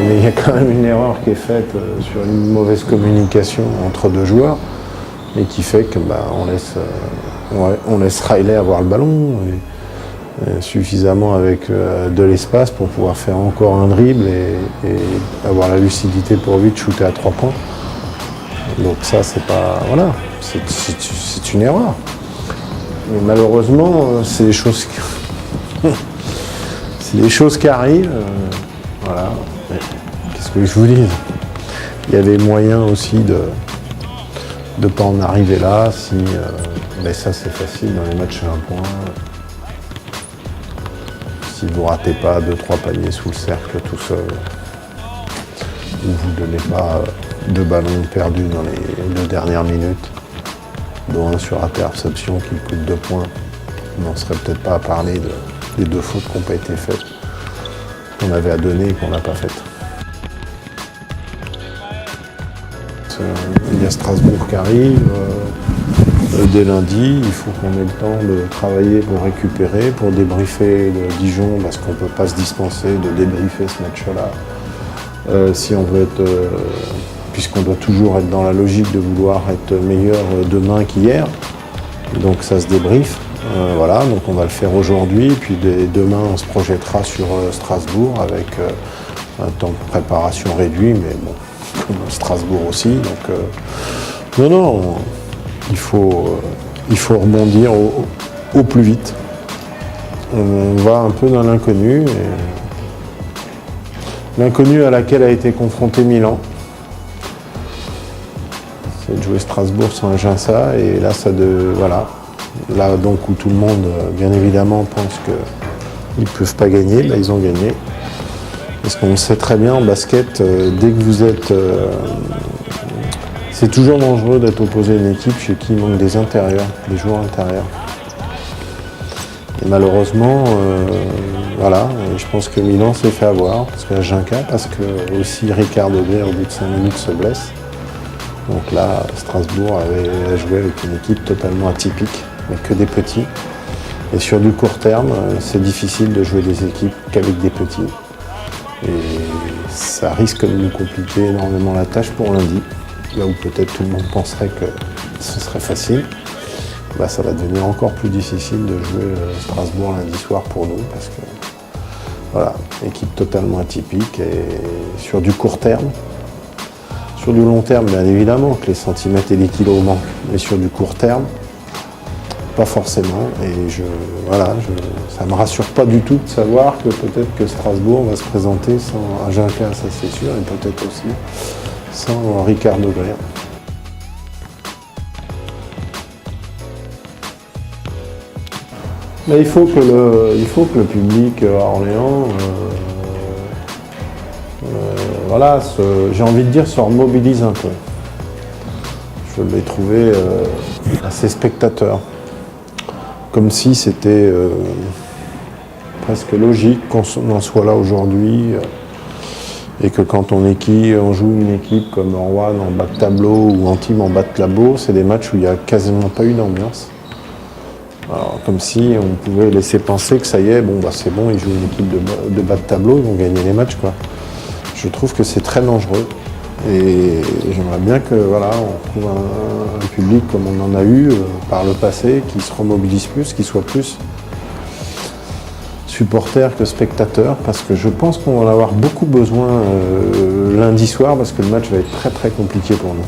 mais il y a quand même une erreur qui est faite sur une mauvaise communication entre deux joueurs et qui fait que on laisse Riley avoir le ballon et suffisamment avec de l'espace pour pouvoir faire encore un dribble et avoir la lucidité pour lui de shooter à 3 points. Donc ça, c'est pas... Voilà, c'est une erreur. Mais malheureusement, c'est des choses qui arrivent. Voilà. Qu'est-ce que je vous dis? Il y avait moyen aussi de ne pas en arriver là. Mais ça, c'est facile dans les matchs à 1 point. Si vous ne ratez pas 2-3 paniers sous le cercle tout seul, ou vous ne donnez pas 2 ballons perdus dans les 2 dernières minutes, dont un sur interception qui coûte 2 points, on n'en serait peut-être pas à parler des 2 fautes qui n'ont pas été faites, qu'on avait à donner et qu'on n'a pas faites. Il y a Strasbourg qui arrive dès lundi, il faut qu'on ait le temps de travailler pour récupérer, pour débriefer le Dijon, parce qu'on ne peut pas se dispenser de débriefer ce match-là. Si on veut être, puisqu'on doit toujours être dans la logique de vouloir être meilleur demain qu'hier, donc ça se débriefe. Voilà, donc on va le faire aujourd'hui, puis demain on se projettera sur Strasbourg avec un temps de préparation réduit, mais bon, comme Strasbourg aussi. Donc non, il faut rebondir au plus vite. On va un peu dans l'inconnu, l'inconnu à laquelle a été confronté Milan. C'est de jouer Strasbourg sans Aginsa, et là voilà. Là donc où tout le monde, bien évidemment, pense qu'ils ne peuvent pas gagner, là ils ont gagné. Parce qu'on sait très bien en basket, dès que vous êtes... c'est toujours dangereux d'être opposé à une équipe chez qui il manque des intérieurs, des joueurs intérieurs. Et malheureusement, voilà, et je pense que Milan s'est fait avoir, parce qu'à Ginka, parce que aussi Ricardo Guerre au bout de 5 minutes se blesse. Donc là, Strasbourg avait joué avec une équipe totalement atypique, mais que des petits. Et sur du court terme, c'est difficile de jouer des équipes qu'avec des petits. Et ça risque de nous compliquer énormément la tâche pour lundi. Là où peut-être tout le monde penserait que ce serait facile, bah ça va devenir encore plus difficile de jouer Strasbourg lundi soir pour nous, parce que voilà, équipe totalement atypique et sur du court terme. Sur du long terme, bien évidemment, que les centimètres et les kilos manquent, mais sur du court terme, pas forcément. Et ça ne me rassure pas du tout de savoir que peut-être que Strasbourg va se présenter sans Aginka, ça c'est sûr, et peut-être aussi sans Ricardo Guerre. Mais il faut que le public à Orléans, voilà, j'ai envie de dire, se remobilise un peu. Je l'ai trouvé assez spectateur. Comme si c'était presque logique qu'on en soit là aujourd'hui. Et que quand on joue une équipe comme Rouen en bas de tableau ou Antibes en bas de tableau, c'est des matchs où il n'y a quasiment pas eu d'ambiance. Alors, comme si on pouvait laisser penser que ça y est, bon bah c'est bon, ils jouent une équipe de bas de tableau, ils vont gagner les matchs, quoi. Je trouve que c'est très dangereux. Et j'aimerais bien que voilà, on trouve un public comme on en a eu par le passé, qui se remobilise plus, qui soit plus supporters que spectateurs, parce que je pense qu'on va en avoir beaucoup besoin lundi soir, parce que le match va être très très compliqué pour nous.